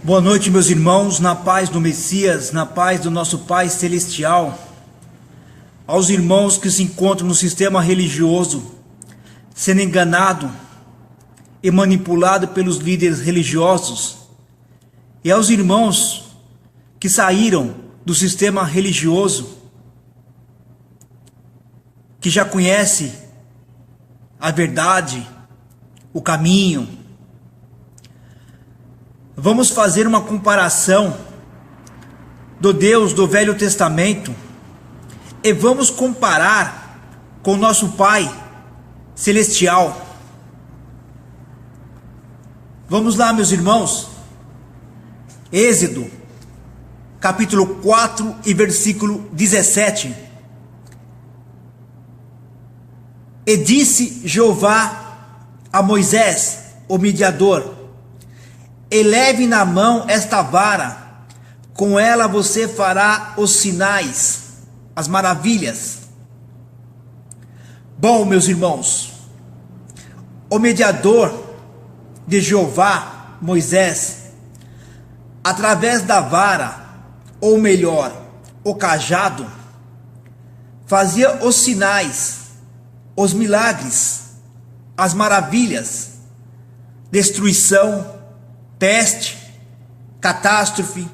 Boa noite, meus irmãos, na paz do Messias, na paz do nosso Pai Celestial. Aos irmãos que se encontram no sistema religioso, sendo enganado e manipulado pelos líderes religiosos, e aos irmãos que saíram do sistema religioso, que já conhece a verdade, o caminho. Vamos fazer uma comparação do Deus do Velho Testamento e vamos comparar com o nosso Pai Celestial. Vamos lá, meus irmãos. Êxodo, capítulo 4 e versículo 17. E disse Jeová a Moisés, o mediador: eleve na mão esta vara, com ela você fará os sinais, as maravilhas. Bom, meus irmãos, o mediador de Jeová, Moisés, através da vara, ou melhor, o cajado, fazia os sinais, os milagres, as maravilhas, destruição, peste, catástrofe,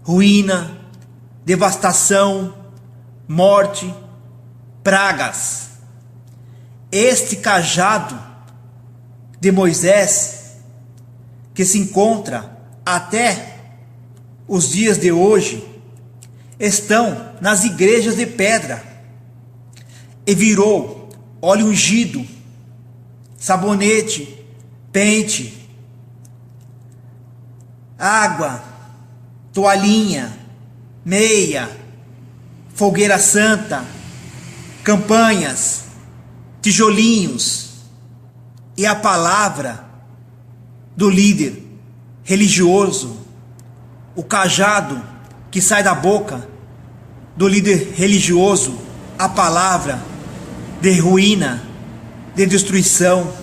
ruína, devastação, morte, pragas. Este cajado de Moisés, que se encontra até os dias de hoje, estão nas igrejas de pedra, e virou óleo ungido, sabonete, pente, água, toalhinha, meia, fogueira santa, campanhas, tijolinhos e a palavra do líder religioso, o cajado que sai da boca do líder religioso, a palavra de ruína, de destruição,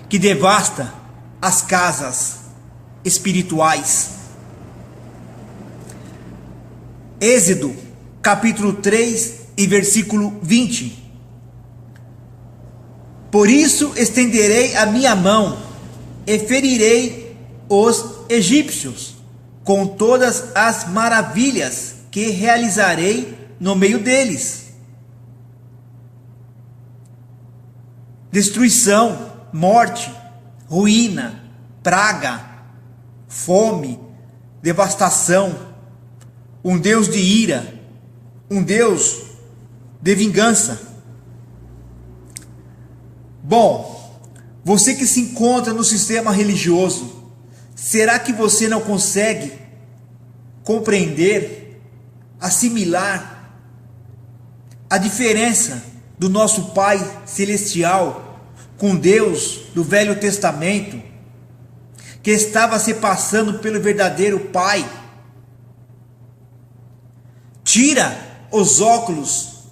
que devasta as casas espirituais. Êxodo, capítulo 3 e versículo 20. Por isso estenderei a minha mão e ferirei os egípcios com todas as maravilhas que realizarei no meio deles. Destruição, morte, ruína, praga, fome, devastação, um Deus de ira, um Deus de vingança. Bom, você que se encontra no sistema religioso, será que você não consegue compreender, assimilar a diferença do nosso Pai Celestial com Deus do Velho Testamento, que estava se passando pelo verdadeiro Pai? Tira os óculos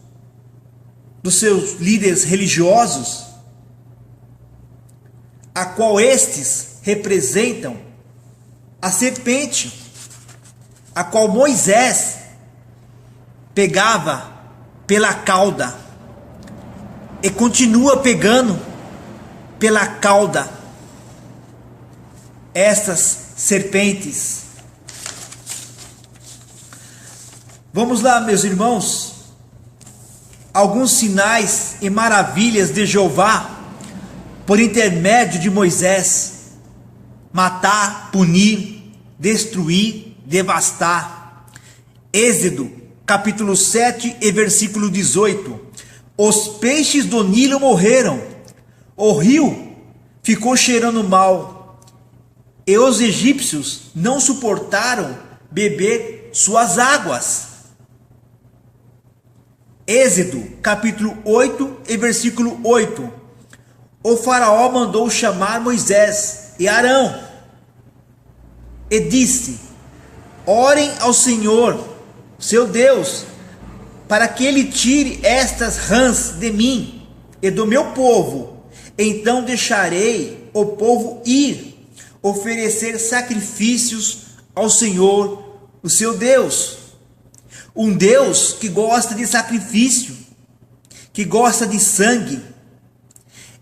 dos seus líderes religiosos, a qual estes representam a serpente, a qual Moisés pegava pela cauda e continua pegando pela cauda estas serpentes. Vamos lá, meus irmãos, alguns sinais e maravilhas de Jeová por intermédio de Moisés: matar, punir, destruir, devastar. Êxodo, capítulo 7 e versículo 18. Os peixes do Nilo morreram, o rio ficou cheirando mal, e os egípcios não suportaram beber suas águas. Êxodo, capítulo 8 e versículo 8. O faraó mandou chamar Moisés e Arão e disse: orem ao Senhor, seu Deus, para que ele tire estas rãs de mim e do meu povo. Então deixarei o povo ir, oferecer sacrifícios ao Senhor, o seu Deus. Um Deus que gosta de sacrifício, que gosta de sangue.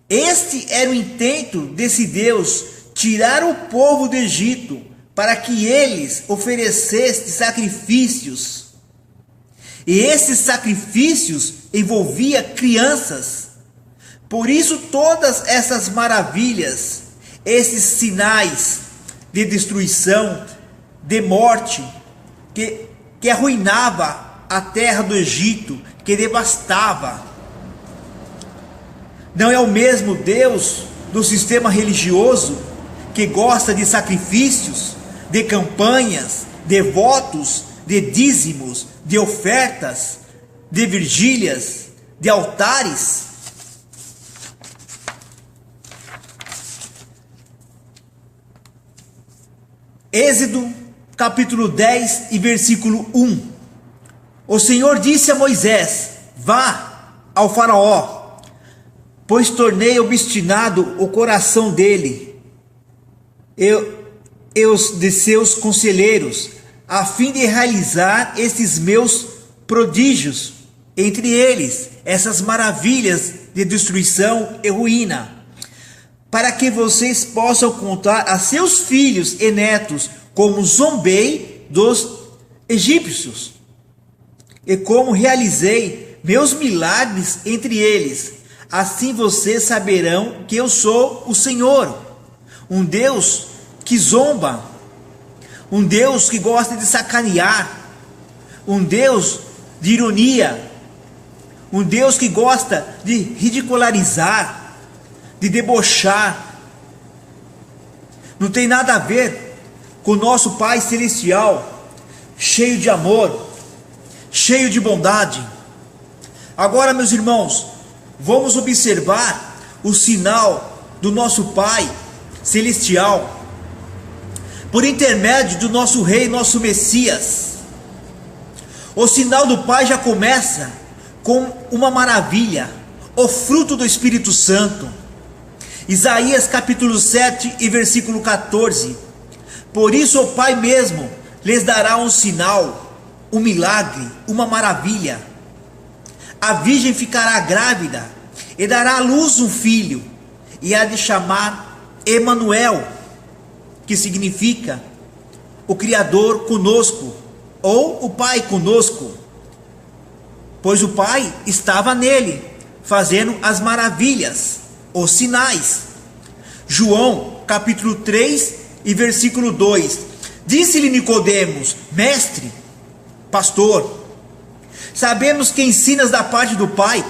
Este era o intento desse Deus, tirar o povo do Egito, para que eles oferecessem sacrifícios. E esses sacrifícios envolviam crianças. Por isso todas essas maravilhas, esses sinais de destruição, de morte, que arruinava a terra do Egito, que devastava. Não é o mesmo Deus do sistema religioso que gosta de sacrifícios, de campanhas, de votos, de dízimos, de ofertas, de vigílias, de altares? Êxodo capítulo 10 e versículo 1. O Senhor disse a Moisés: vá ao faraó, pois tornei obstinado o coração dele, e os de seus conselheiros, a fim de realizar esses meus prodígios, entre eles essas maravilhas de destruição e ruína, para que vocês possam contar a seus filhos e netos como zombei dos egípcios, e como realizei meus milagres entre eles. Assim vocês saberão que eu sou o Senhor, um Deus que zomba, um Deus que gosta de sacanear, um Deus de ironia, um Deus que gosta de ridicularizar, de debochar. Não tem nada a ver com o nosso Pai Celestial, cheio de amor, cheio de bondade. Agora, meus irmãos, vamos observar o sinal do nosso Pai Celestial, por intermédio do nosso Rei, nosso Messias. O sinal do Pai já começa com uma maravilha, o fruto do Espírito Santo. Isaías capítulo 7 e versículo 14. Por isso o Pai mesmo lhes dará um sinal, um milagre, uma maravilha. A virgem ficará grávida e dará à luz um filho, e há de chamar Emanuel, que significa o Criador conosco, ou o Pai conosco, pois o Pai estava nele, fazendo as maravilhas, os sinais. João capítulo 3 e versículo 2. Disse-lhe Nicodemos: mestre, pastor, sabemos que ensinas da parte do Pai,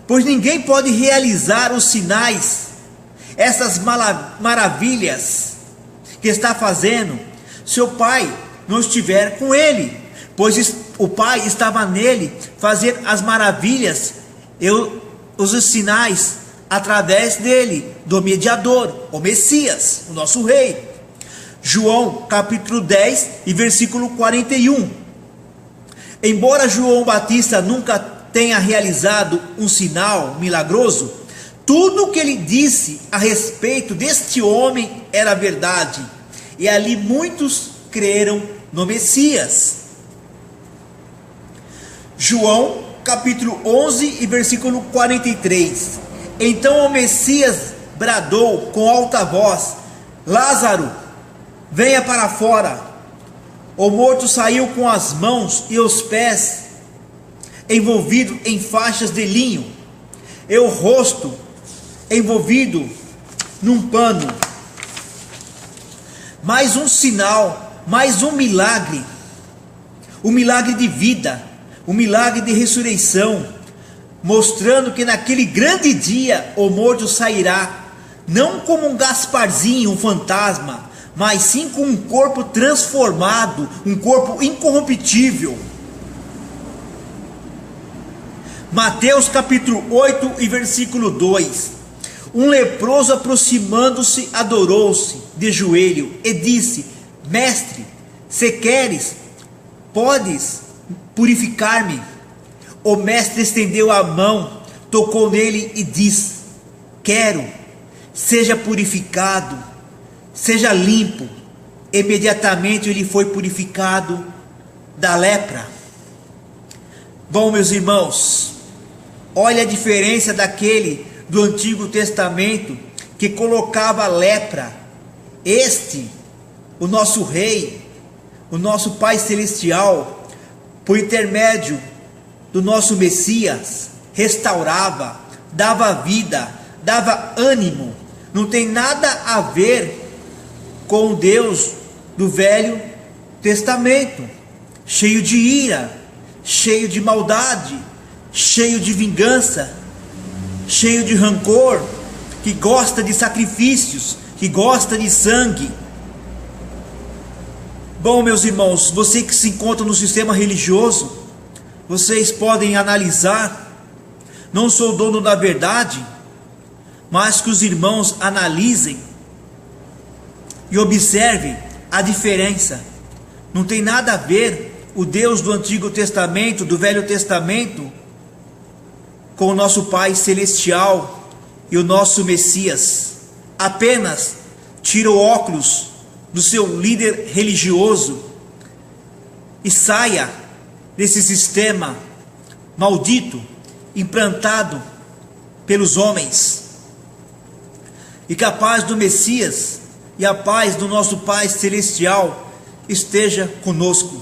pois ninguém pode realizar os sinais, essas maravilhas que está fazendo, se o Pai não estiver com ele, pois o Pai estava nele, fazer as maravilhas e os sinais através dele, do mediador, o Messias, o nosso Rei. João capítulo 10 e versículo 41. Embora João Batista nunca tenha realizado um sinal milagroso, tudo o que ele disse a respeito deste homem era verdade, e ali muitos creram no Messias. João capítulo 11 e versículo 43. Então o Messias bradou com alta voz: Lázaro, venha para fora. O morto saiu com as mãos e os pés envolvido em faixas de linho, e o rosto envolvido num pano. Mais um sinal, mais um milagre, o milagre de vida, o milagre de ressurreição, mostrando que naquele grande dia o morto sairá, não como um Gasparzinho, um fantasma, mas sim com um corpo transformado, um corpo incorruptível. Mateus capítulo 8 e versículo 2. Um leproso, aproximando-se, adorou-se de joelho e disse: mestre, se queres, podes purificar-me. O mestre estendeu a mão, tocou nele e disse: quero, seja purificado. seja limpo. Imediatamente ele foi purificado da lepra. Bom, meus irmãos, olha a diferença daquele do Antigo Testamento que colocava a lepra. O nosso Rei, o nosso Pai Celestial, por intermédio do nosso Messias, restaurava, dava vida, dava ânimo. Não tem nada a ver com o Deus do Velho Testamento, cheio de ira, cheio de maldade, cheio de vingança, cheio de rancor, que gosta de sacrifícios, que gosta de sangue. Bom, meus irmãos, você que se encontra no sistema religioso, vocês podem analisar. Não sou dono da verdade, mas que os irmãos analisem e observem a diferença. Não tem nada a ver o Deus do Antigo Testamento, do Velho Testamento, com o nosso Pai Celestial e o nosso Messias. Apenas tira o óculos do seu líder religioso e saia desse sistema maldito, implantado pelos homens. E que a paz do Messias e a paz do nosso Pai Celestial esteja conosco.